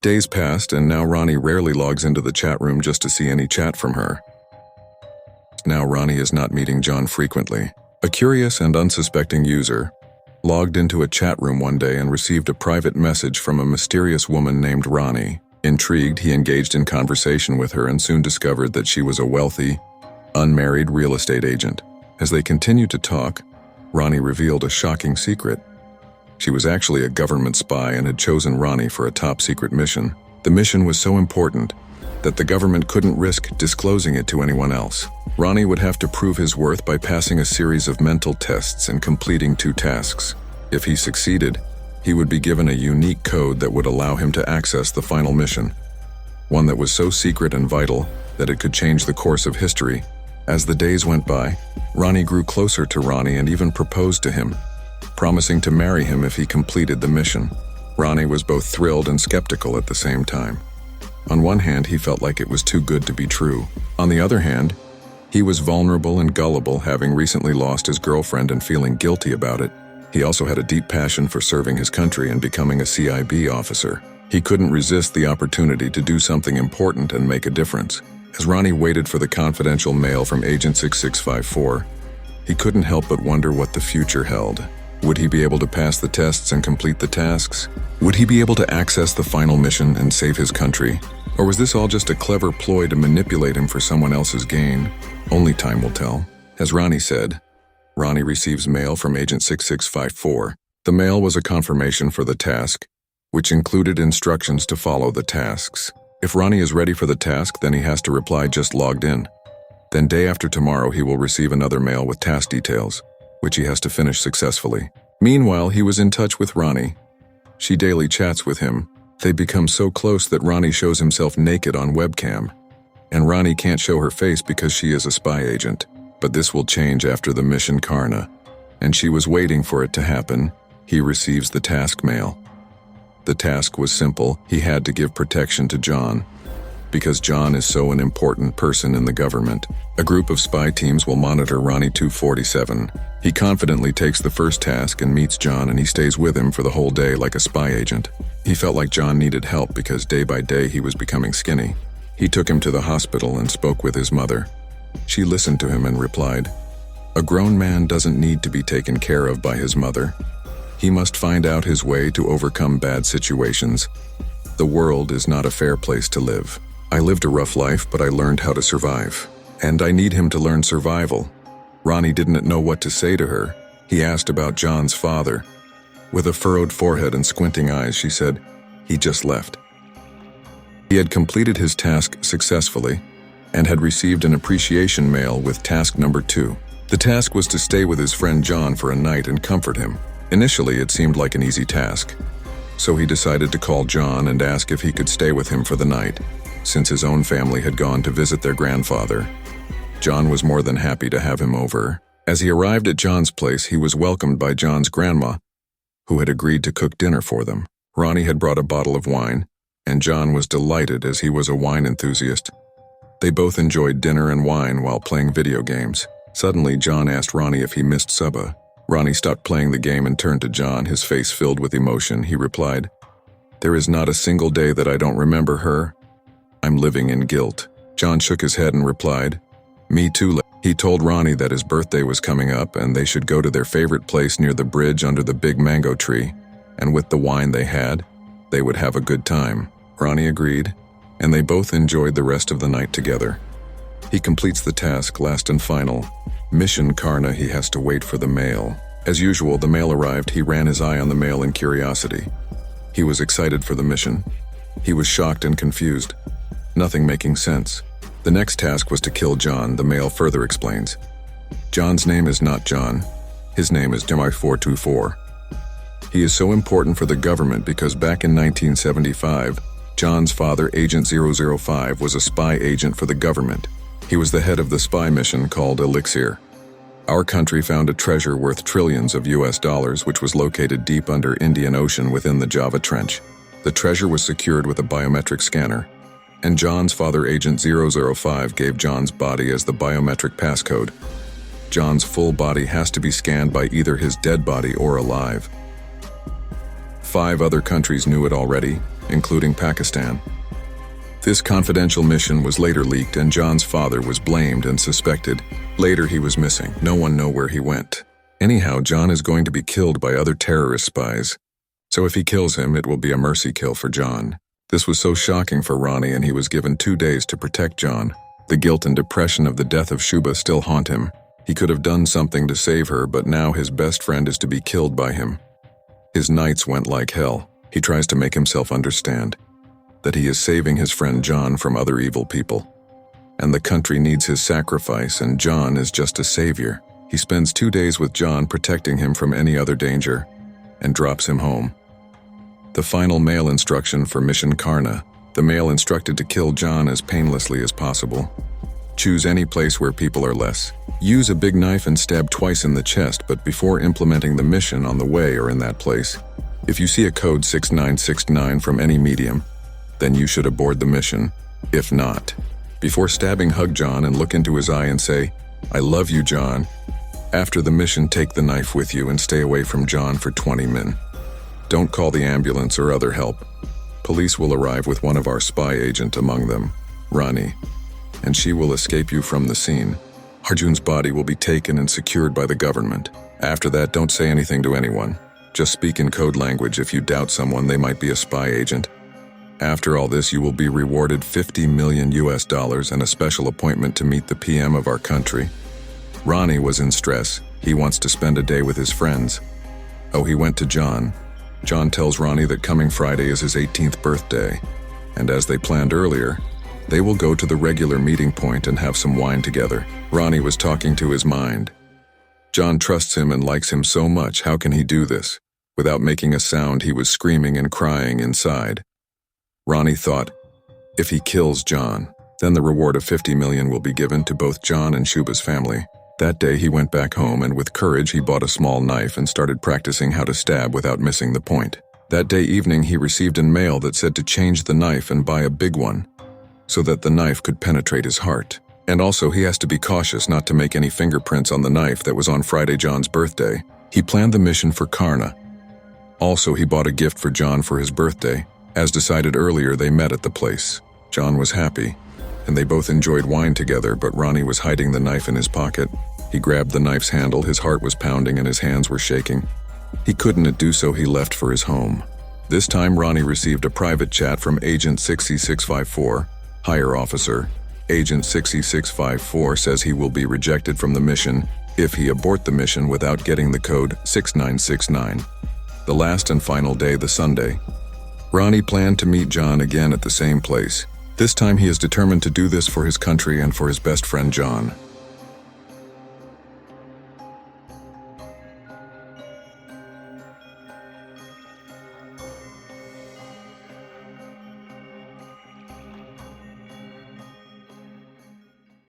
Days passed, and now Ronny rarely logs into the chat room just to see any chat from her. Now Ronny is not meeting John frequently. A curious and unsuspecting user logged into a chat room one day and received a private message from a mysterious woman named Ronny. Intrigued, he engaged in conversation with her and soon discovered that she was a wealthy, unmarried real estate agent. As they continued to talk, Ronny revealed a shocking secret. She was actually a government spy and had chosen Ronny for a top-secret mission. The mission was so important that the government couldn't risk disclosing it to anyone else. Ronny would have to prove his worth by passing a series of mental tests and completing 2 tasks. If he succeeded, he would be given a unique code that would allow him to access the final mission, one that was so secret and vital that it could change the course of history. As the days went by, Ronny grew closer to Ronny and even proposed to him, promising to marry him if he completed the mission. Ronny was both thrilled and skeptical at the same time. On one hand, he felt like it was too good to be true. On the other hand, he was vulnerable and gullible, having recently lost his girlfriend and feeling guilty about it. He also had a deep passion for serving his country and becoming a CIB officer. He couldn't resist the opportunity to do something important and make a difference. As Ronny waited for the confidential mail from Agent 6654, he couldn't help but wonder what the future held. Would he be able to pass the tests and complete the tasks? Would he be able to access the final mission and save his country? Or was this all just a clever ploy to manipulate him for someone else's gain? Only time will tell. As Ronny said, Ronny receives mail from Agent 6654. The mail was a confirmation for the task, which included instructions to follow the tasks. If Ronny is ready for the task, then he has to reply "just logged in." Then day after tomorrow, he will receive another mail with task details, which he has to finish successfully. Meanwhile, he was in touch with Ronny. She daily chats with him. They become so close that Ronny shows himself naked on webcam. And Ronny can't show her face because she is a spy agent. But this will change after the mission Karna, and she was waiting for it to happen. He receives the task mail. The task was simple. He had to give protection to John, because John is so an important person in the government. A group of spy teams will monitor Ronny 247. He confidently takes the first task and meets John, and he stays with him for the whole day like a spy agent. He felt like John needed help because day by day he was becoming skinny. He took him to the hospital and spoke with his mother. She listened to him and replied, "A grown man doesn't need to be taken care of by his mother. He must find out his way to overcome bad situations. The world is not a fair place to live. I lived a rough life, but I learned how to survive. And I need him to learn survival." Ronny didn't know what to say to her. He asked about John's father. With a furrowed forehead and squinting eyes, she said, "He just left." He had completed his task successfully and had received an appreciation mail with task number 2. The task was to stay with his friend John for a night and comfort him. Initially, it seemed like an easy task, so he decided to call John and ask if he could stay with him for the night, since his own family had gone to visit their grandfather. John was more than happy to have him over. As he arrived at John's place, he was welcomed by John's grandma, who had agreed to cook dinner for them. Ronny had brought a bottle of wine, and John was delighted as he was a wine enthusiast. They both enjoyed dinner and wine while playing video games. Suddenly, John asked Ronny if he missed Subba. Ronny stopped playing the game and turned to John, his face filled with emotion. He replied, "There is not a single day that I don't remember her. I'm living in guilt." John shook his head and replied, "Me too." He told Ronny that his birthday was coming up and they should go to their favorite place near the bridge under the big mango tree, and with the wine they had, they would have a good time. Ronny agreed, and they both enjoyed the rest of the night together. He completes the task, last and final. Mission Karna. He has to wait for the mail. As usual, the mail arrived. He ran his eye on the mail in curiosity. He was excited for the mission. He was shocked and confused, nothing making sense. The next task was to kill John. The mail further explains, John's name is not John. His name is Demi 424. He is so important for the government because back in 1975, John's father, Agent 005, was a spy agent for the government. He was the head of the spy mission called Elixir. Our country found a treasure worth trillions of US dollars, which was located deep under Indian Ocean within the Java Trench. The treasure was secured with a biometric scanner, and John's father, Agent 005, gave John's body as the biometric passcode. John's full body has to be scanned by either his dead body or alive. 5 other countries knew it already, including Pakistan. This confidential mission was later leaked and John's father was blamed and suspected. Later he was missing. No one knew where he went. Anyhow, John is going to be killed by other terrorist spies. So if he kills him, it will be a mercy kill for John. This was so shocking for Ronny, and he was given 2 days to protect John. The guilt and depression of the death of Shubha still haunt him. He could have done something to save her, but now his best friend is to be killed by him. His nights went like hell. He tries to make himself understand that he is saving his friend John from other evil people. And the country needs his sacrifice, and John is just a savior. He spends 2 days with John, protecting him from any other danger, and drops him home. The final mail instruction for Mission Karna. The mail instructed to kill John as painlessly as possible. Choose any place where people are less. Use a big knife and stab twice in the chest, but before implementing the mission on the way or in that place. If you see a code 6969 from any medium, then you should abort the mission. If not, before stabbing, hug John and look into his eye and say, "I love you, John." After the mission, take the knife with you and stay away from John for 20 min. Don't call the ambulance or other help. Police will arrive with one of our spy agent among them, Ronny, and she will escape you from the scene. Arjun's body will be taken and secured by the government. After that, don't say anything to anyone. Just speak in code language if you doubt someone they might be a spy agent. After all this, you will be rewarded $50 million and a special appointment to meet the PM of our country. Ronny was in stress. He wants to spend a day with his friends. Oh, he went to John. John tells Ronny that coming Friday is his 18th birthday, and as they planned earlier, they will go to the regular meeting point and have some wine together. Ronny was talking to his mind. John trusts him and likes him so much. How can he do this? Without making a sound, he was screaming and crying inside. Ronny thought, if he kills John, then the reward of $50 million will be given to both John and Shubha's family. That day he went back home, and with courage he bought a small knife and started practicing how to stab without missing the point. That day evening he received a mail that said to change the knife and buy a big one, so that the knife could penetrate his heart. And also he has to be cautious not to make any fingerprints on the knife that was on Friday, John's birthday. He planned the mission for Karna. Also, he bought a gift for John for his birthday. As decided earlier, they met at the place. John was happy, and they both enjoyed wine together, but Ronny was hiding the knife in his pocket. He grabbed the knife's handle, his heart was pounding and his hands were shaking. He couldn't do so, he left for his home. This time Ronny received a private chat from Agent 60654, higher officer. Agent 60654 says he will be rejected from the mission if he abort the mission without getting the code 6969. The last and final day, the Sunday. Ronny planned to meet John again at the same place. This time he is determined to do this for his country and for his best friend John.